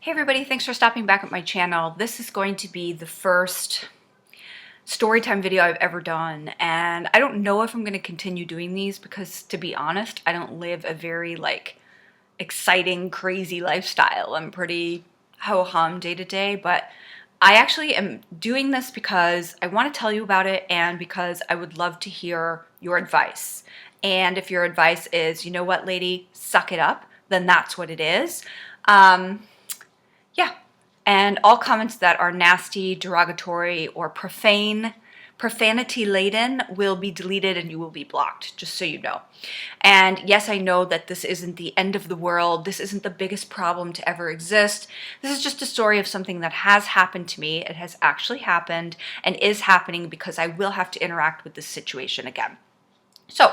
Hey everybody, thanks for stopping back at my channel. This is going to be the first story time video I've ever done, and I don't know if I'm going to continue doing these because, to be honest, I don't live a very exciting, crazy lifestyle. I'm pretty ho-hum day to day, but I actually am doing this because I want to tell you about it and because I would love to hear your advice. And if your advice is, you know what, lady, suck it up, then that's what it is. Yeah, and all comments that are nasty, derogatory, or profanity-laden will be deleted and you will be blocked, just so you know. And yes, I know that this isn't the end of the world. This isn't the biggest problem to ever exist. This is just a story of something that has happened to me. It has actually happened and is happening because I will have to interact with this situation again. So,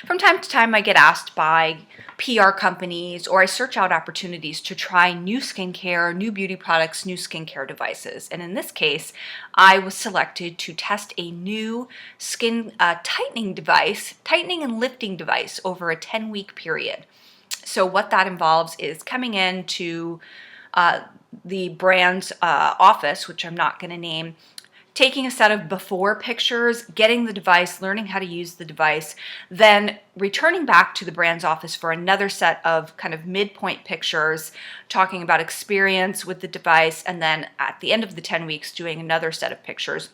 from time to time I get asked by PR companies, or I search out opportunities to try new skincare, new beauty products, new skincare devices. And in this case, I was selected to test a new skin tightening and lifting device over a 10-week period. So what that involves is coming into the brand's office, which I'm not going to name, taking a set of before pictures, getting the device, learning how to use the device, then returning back to the brand's office for another set of kind of midpoint pictures, talking about experience with the device, and then at the end of the 10 weeks doing another set of pictures.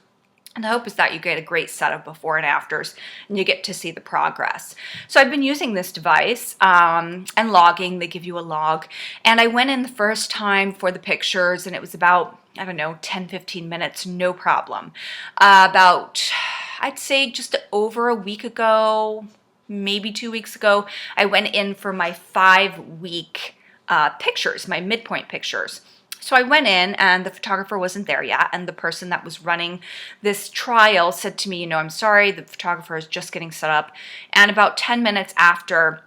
And the hope is that you get a great set of before and afters and you get to see the progress. So I've been using this device and logging. They give you a log. And I went in the first time for the pictures and it was about, I don't know, 10-15 minutes, no problem. About, I'd say just over a week ago, maybe 2 weeks ago, I went in for my 5-week pictures, my midpoint pictures. So I went in and the photographer wasn't there yet, and the person that was running this trial said to me, you know, I'm sorry, the photographer is just getting set up. And about 10 minutes after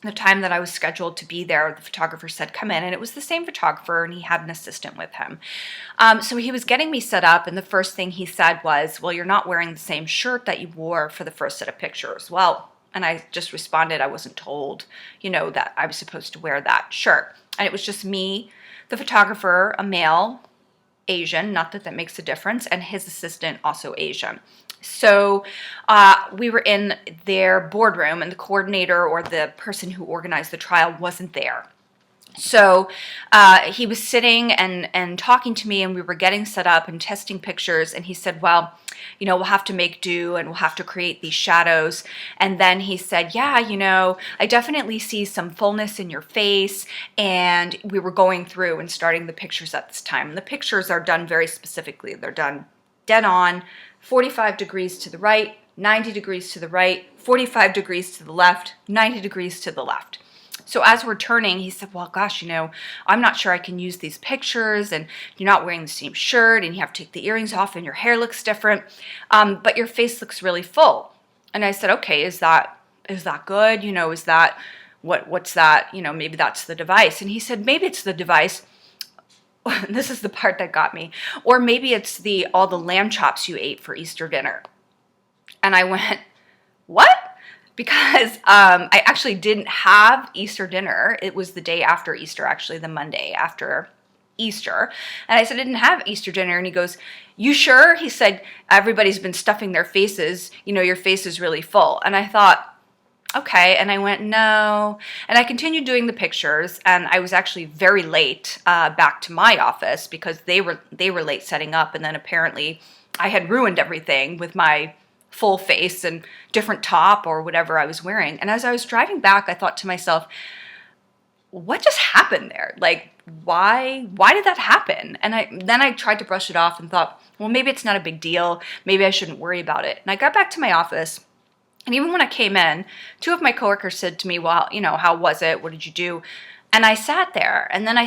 the time that I was scheduled to be there, the photographer said, come in. And it was the same photographer and he had an assistant with him. So he was getting me set up, and the first thing he said was, well, you're not wearing the same shirt that you wore for the first set of pictures. Well, and I just responded, I wasn't told, you know, that I was supposed to wear that shirt. And it was just me, the photographer, a male, Asian, not that that makes a difference, and his assistant, also Asian. So we were in their boardroom, and the coordinator or the person who organized the trial wasn't there. So he was sitting and talking to me, and we were getting set up and testing pictures, and he said, well, you know, we'll have to make do and we'll have to create these shadows. And then he said, yeah, you know, I definitely see some fullness in your face. And we were going through and starting the pictures at this time. And the pictures are done very specifically. They're done dead on, 45 degrees to the right, 90 degrees to the right, 45 degrees to the left, 90 degrees to the left. So as we're turning, he said, well, gosh, you know, I'm not sure I can use these pictures, and you're not wearing the same shirt, and you have to take the earrings off, and your hair looks different, but your face looks really full. And I said, okay, is that good? You know, is that, what's that? You know, maybe that's the device. And he said, maybe it's the device. This is the part that got me. Or maybe it's all the lamb chops you ate for Easter dinner. And I went, what? Because I actually didn't have Easter dinner. It was the day after Easter, actually, the Monday after Easter. And I said, I didn't have Easter dinner. And he goes, you sure? He said, everybody's been stuffing their faces. You know, your face is really full. And I thought, okay. And I went, no. And I continued doing the pictures. And I was actually very late back to my office because they were late setting up. And then apparently I had ruined everything with my full face and different top or whatever I was wearing. And as I was driving back, I thought to myself, what just happened there? Like, why did that happen? And then I tried to brush it off and thought, well, maybe it's not a big deal. Maybe I shouldn't worry about it. And I got back to my office, and even when I came in, 2 of my coworkers said to me, well, you know, how was it? What did you do? And I sat there, and then I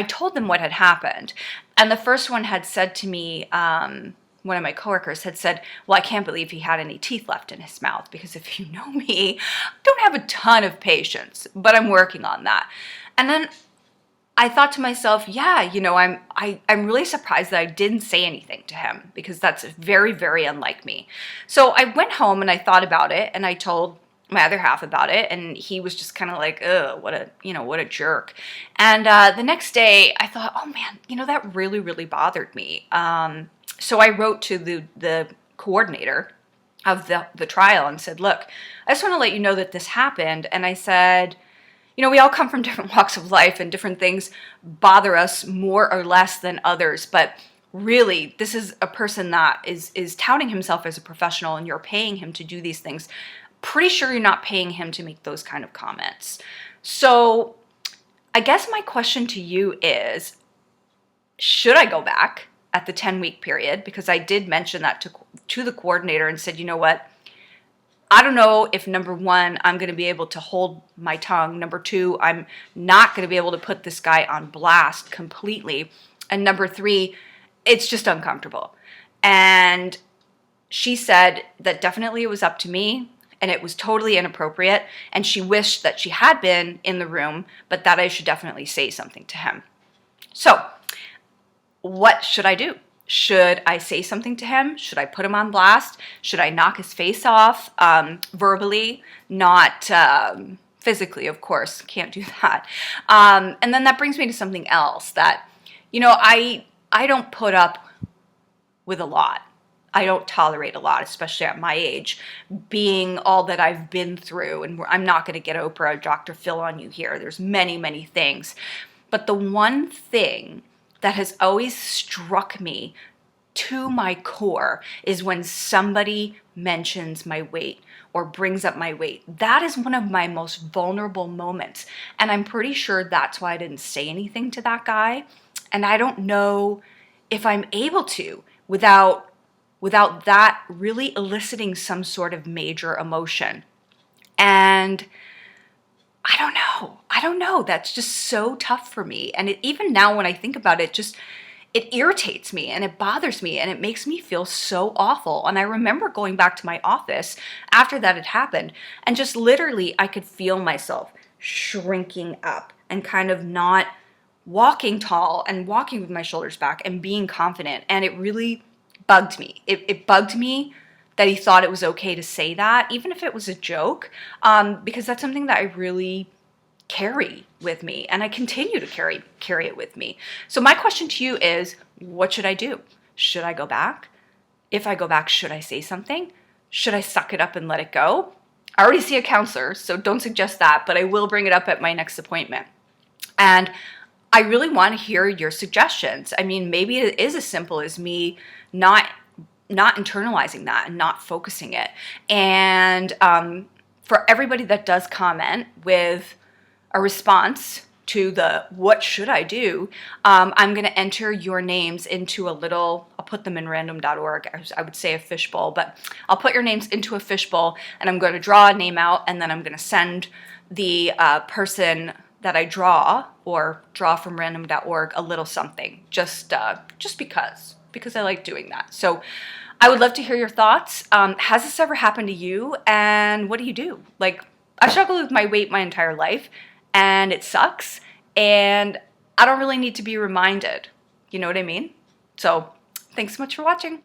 told them what had happened. And the first one had said to me, one of my coworkers had said, well, I can't believe he had any teeth left in his mouth, because if you know me, I don't have a ton of patience, but I'm working on that. And then I thought to myself, yeah, you know, I'm really surprised that I didn't say anything to him, because that's very, very unlike me. So I went home and I thought about it, and I told my other half about it, and he was just kind of like, ugh, what a jerk. And the next day I thought, oh man, that really, really bothered me. So I wrote to the coordinator of the trial and said, look, I just want to let you know that this happened. And I said, we all come from different walks of life, and different things bother us more or less than others. But really, this is a person that is touting himself as a professional, and you're paying him to do these things. Pretty sure you're not paying him to make those kind of comments. So I guess my question to you is, should I go back at the 10-week period? Because I did mention that to the coordinator and said, you know what? I don't know if, number one, I'm going to be able to hold my tongue. Number two, I'm not going to be able to put this guy on blast completely. And number three, it's just uncomfortable. And she said that definitely it was up to me, and it was totally inappropriate. And she wished that she had been in the room, but that I should definitely say something to him. So what should I do? Should I say something to him? Should I put him on blast? Should I knock his face off verbally, not physically, of course? Can't do that. And then that brings me to something else that, I don't put up with a lot. I don't tolerate a lot, especially at my age, being all that I've been through. And I'm not going to get Oprah or Dr. Phil on you here. There's many, many things. But the one thing that has always struck me to my core is when somebody mentions my weight or brings up my weight. That is one of my most vulnerable moments. And I'm pretty sure that's why I didn't say anything to that guy. And I don't know if I'm able to without that really eliciting some sort of major emotion. And I don't know. That's just so tough for me. And even now when I think about it, it irritates me and it bothers me and it makes me feel so awful. And I remember going back to my office after that had happened, and just literally I could feel myself shrinking up and kind of not walking tall and walking with my shoulders back and being confident. And it really bugged me. It bugged me that he thought it was okay to say that, even if it was a joke, because that's something that I really carry with me, and I continue to carry it with me. So my question to you is, what should I do? Should I go back? If I go back, should I say something? Should I suck it up and let it go? I already see a counselor, so don't suggest that, but I will bring it up at my next appointment. And I really want to hear your suggestions. I mean, maybe it is as simple as me not internalizing that and not focusing it. And for everybody that does comment with a response to the what should I do, I'm going to enter your names into I'll put them in random.org. I would say a fishbowl, but I'll put your names into a fishbowl, and I'm going to draw a name out, and then I'm going to send the person that I draw from random.org a little something, just because I like doing that. So I would love to hear your thoughts. Has this ever happened to you? And what do you do? Like, I've struggled with my weight my entire life, and it sucks. And I don't really need to be reminded. You know what I mean? So thanks so much for watching.